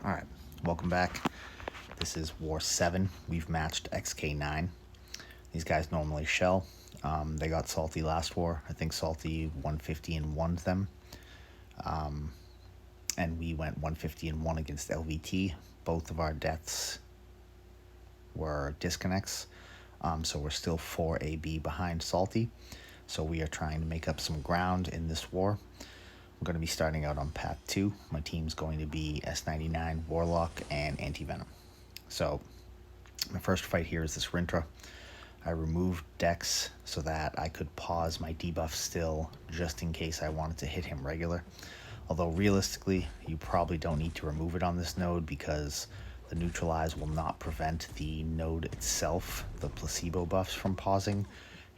Alright, welcome back. This is War 7. We've matched XK9. These guys normally shell. They got Salty last war. I think Salty 150 and 1'd them. And we went 150 and 1 against LVT. Both of our deaths were disconnects. So we're still 4 AB behind Salty. So we are trying to make up some ground in this war. I'm going to be starting out on path 2. My team's going to be S99, Warlock, and Anti-Venom. So my first fight here is this Rintra. I removed Dex so that I could pause my debuff still just in case I wanted to hit him regular. Although realistically, you probably don't need to remove it on this node because the neutralize will not prevent the node itself, the placebo buffs, from pausing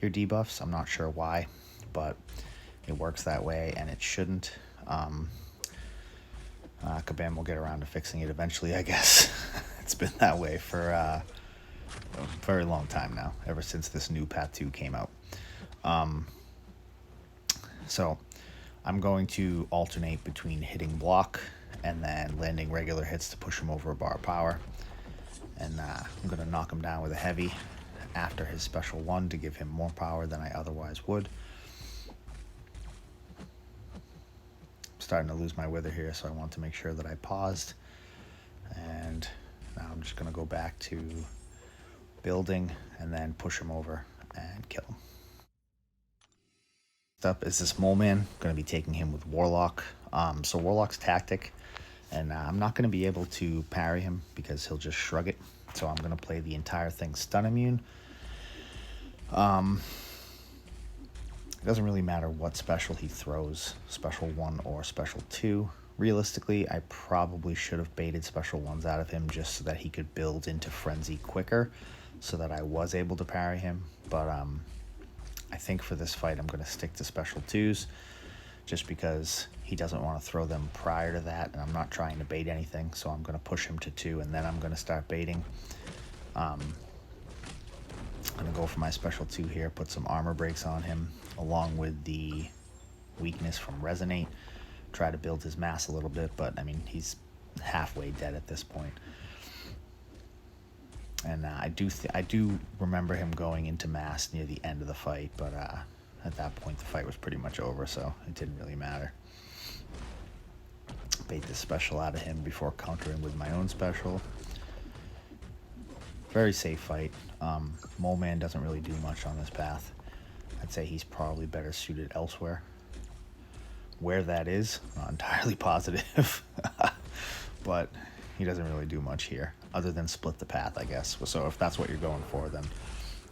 your debuffs. I'm not sure why, but it works that way, and it shouldn't. Kabam will get around to fixing it eventually, I guess. It's been that way for a very long time now, ever since this new Path 2 came out. So I'm going to alternate between hitting block and then landing regular hits to push him over a bar of power. And I'm going to knock him down with a heavy after his special 1 to give him more power than I otherwise would. Starting to lose my wither here, so I want to make sure that I paused. And now I'm just going to go back to building and then push him over and kill him. Next up is this Moleman. Going to be taking him with Warlock. So Warlock's tactic, and I'm not going to be able to parry him because he'll just shrug it. So I'm going to play the entire thing stun immune. It doesn't really matter what special he throws, special 1 or special 2. Realistically, I probably should have baited special 1s out of him just so that he could build into frenzy quicker so that I was able to parry him. But I think for this fight I'm going to stick to special 2s just because he doesn't want to throw them prior to that, and I'm not trying to bait anything, so I'm going to push him to 2 and then I'm going to start baiting. I'm going to go for my special 2 here, put some armor breaks on him along with the weakness from Resonate. Try to build his mass a little bit, but I mean, he's halfway dead at this point. And I do remember him going into mass near the end of the fight, but at that point the fight was pretty much over, so it didn't really matter. Bait the special out of him before countering with my own special. Very safe fight. Moleman doesn't really do much on this path. I'd say he's probably better suited elsewhere. Where that is, not entirely positive. But he doesn't really do much here, other than split the path, I guess. So if that's what you're going for, then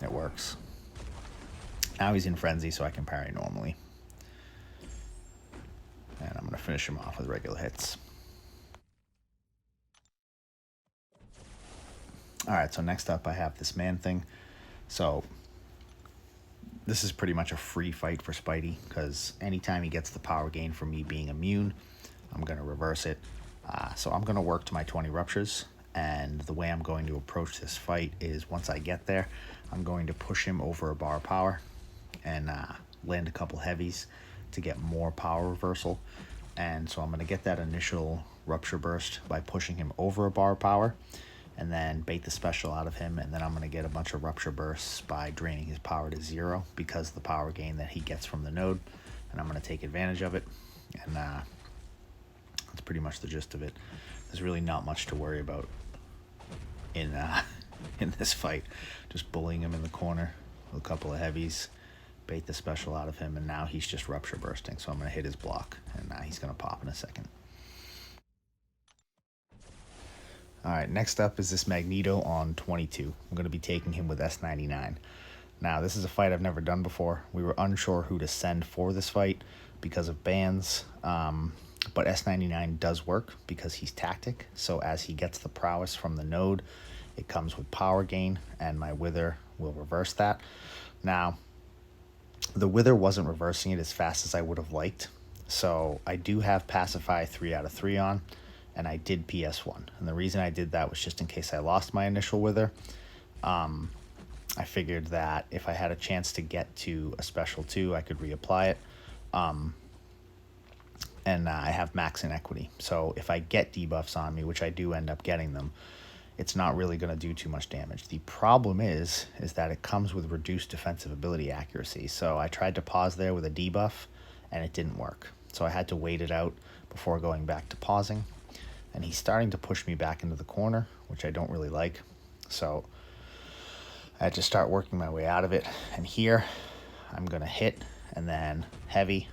it works. Now he's in frenzy, so I can parry normally. And I'm going to finish him off with regular hits. Alright, so next up I have this Man-Thing. So this is pretty much a free fight for Spidey, because anytime he gets the power gain from me being immune, I'm going to reverse it. So I'm going to work to my 20 ruptures, and the way I'm going to approach this fight is once I get there, I'm going to push him over a bar of power and land a couple heavies to get more power reversal. And so I'm going to get that initial rupture burst by pushing him over a bar of power, and then bait the special out of him, and then I'm going to get a bunch of rupture bursts by draining his power to 0 because of the power gain that he gets from the node, and I'm going to take advantage of it. And that's pretty much the gist of it. There's really not much to worry about in this fight. Just bullying him in the corner with a couple of heavies, bait the special out of him, and now he's just rupture bursting, so I'm going to hit his block, and he's going to pop in a second. Alright, next up is this Magneto on 22. I'm going to be taking him with S99. Now, this is a fight I've never done before. We were unsure who to send for this fight because of bans, but S99 does work because he's tactic, so as he gets the prowess from the node, it comes with power gain, and my wither will reverse that. Now, the wither wasn't reversing it as fast as I would have liked, so I do have Pacify 3 out of 3 on, and I did PS1. And the reason I did that was just in case I lost my initial wither. I figured that if I had a chance to get to a special 2, I could reapply it. and I have max inequity. So if I get debuffs on me, which I do end up getting them, it's not really going to do too much damage. The problem is that it comes with reduced defensive ability accuracy. So I tried to pause there with a debuff, and it didn't work. So I had to wait it out before going back to pausing. And he's starting to push me back into the corner, which I don't really like. So I had to start working my way out of it. And here, I'm going to hit, and then heavy,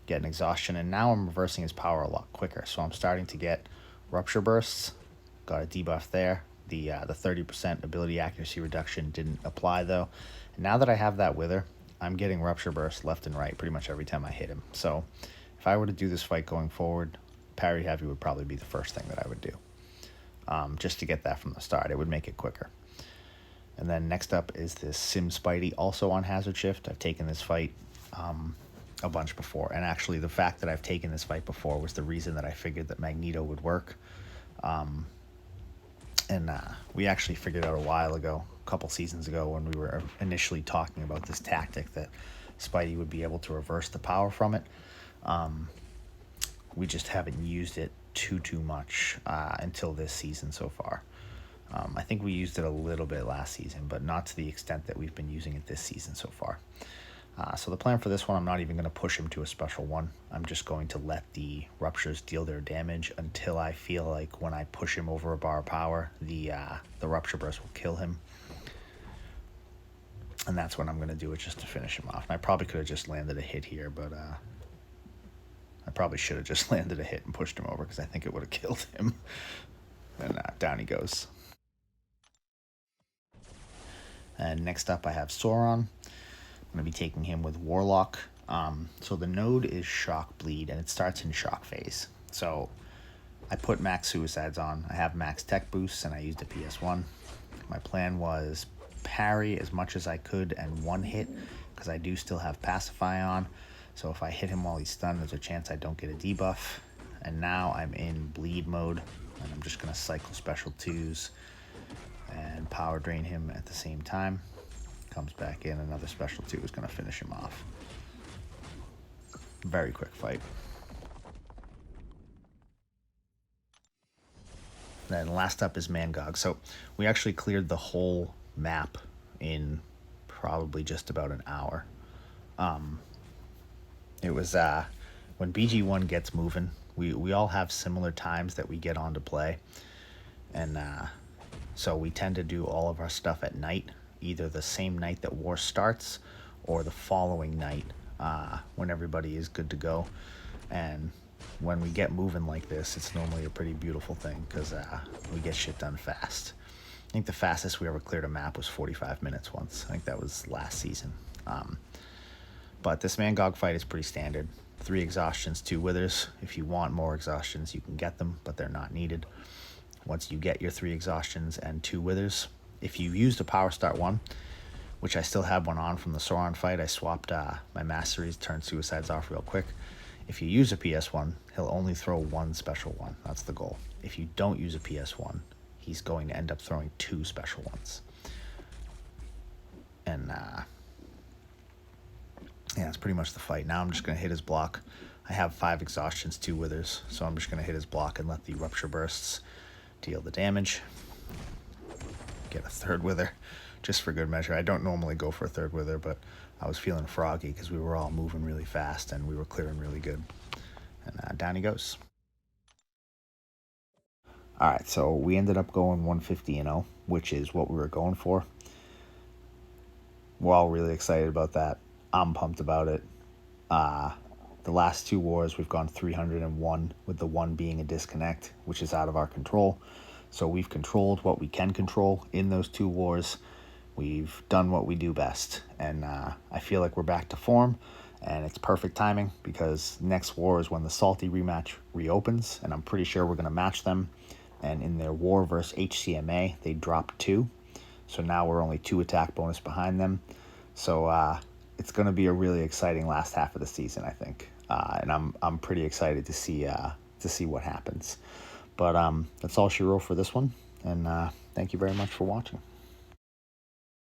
get an exhaustion, and now I'm reversing his power a lot quicker. So I'm starting to get rupture bursts. Got a debuff there. The 30% ability accuracy reduction didn't apply though. And now that I have that wither, I'm getting rupture bursts left and right pretty much every time I hit him. So if I were to do this fight going forward, parry heavy would probably be the first thing that I would do. Just to get that from the start, it would make it quicker. And then next up is this Sim Spidey, also on hazard shift. I've taken this fight a bunch before, and actually the fact that I've taken this fight before was the reason that I figured that Magneto would work. We actually figured out a while ago, a couple seasons ago, when we were initially talking about this tactic, that Spidey would be able to reverse the power from it. We just haven't used it too much until this season so far. I think we used it a little bit last season, but not to the extent that we've been using it this season so far. So the plan for this one, I'm not even going to push him to a special one. I'm just going to let the ruptures deal their damage until I feel like when I push him over a bar of power, the rupture burst will kill him. And that's when I'm going to do it, just to finish him off. And I probably could have just landed a hit here, but I probably should have just landed a hit and pushed him over, because I think it would have killed him. And down he goes. And next up I have Sauron. I'm going to be taking him with Warlock. So the node is Shock Bleed, and it starts in Shock Phase. So I put max Suicides on. I have max Tech Boosts, and I used a PS1. My plan was parry as much as I could and one hit, because I do still have Pacify on. So if I hit him while he's stunned, there's a chance I don't get a debuff. And now I'm in Bleed mode, and I'm just going to cycle Special 2s and Power Drain him at the same time. Comes back in, another Special 2 is going to finish him off. Very quick fight. Then last up is Mangog. So we actually cleared the whole map in probably just about an hour. It was when BG1 gets moving, we all have similar times that we get on to play. And so we tend to do all of our stuff at night, either the same night that war starts or the following night when everybody is good to go. And when we get moving like this, it's normally a pretty beautiful thing, because we get shit done fast. I think the fastest we ever cleared a map was 45 minutes once. I think that was last season. But this Mangog fight is pretty standard. 3 exhaustions, 2 withers. If you want more exhaustions, you can get them, but they're not needed. Once you get your 3 exhaustions and 2 withers, if you used a Power Start 1, which I still have one on from the Sauron fight, I swapped my Masteries, turned Suicides off real quick. If you use a PS1, he'll only throw 1 special 1. That's the goal. If you don't use a PS1, he's going to end up throwing 2 special 1s. And yeah, that's pretty much the fight. Now I'm just going to hit his block. I have 5 exhaustions, 2 withers, so I'm just going to hit his block and let the rupture bursts deal the damage. Get a 3rd wither, just for good measure. I don't normally go for a 3rd wither, but I was feeling froggy because we were all moving really fast and we were clearing really good. And down he goes. Alright, so we ended up going 150-0, which is what we were going for. We're all really excited about that. I'm pumped about it. The last 2 wars, we've gone 301, with the 1 being a disconnect, which is out of our control. So we've controlled what we can control in those 2 wars. We've done what we do best. And I feel like we're back to form. And it's perfect timing, because next war is when the Salty rematch reopens. And I'm pretty sure we're going to match them. And in their war versus HCMA, they dropped 2. So now we're only 2 attack bonus behind them. So it's going to be a really exciting last half of the season, I think. And I'm pretty excited to see what happens. But that's all she wrote for this one. And thank you very much for watching.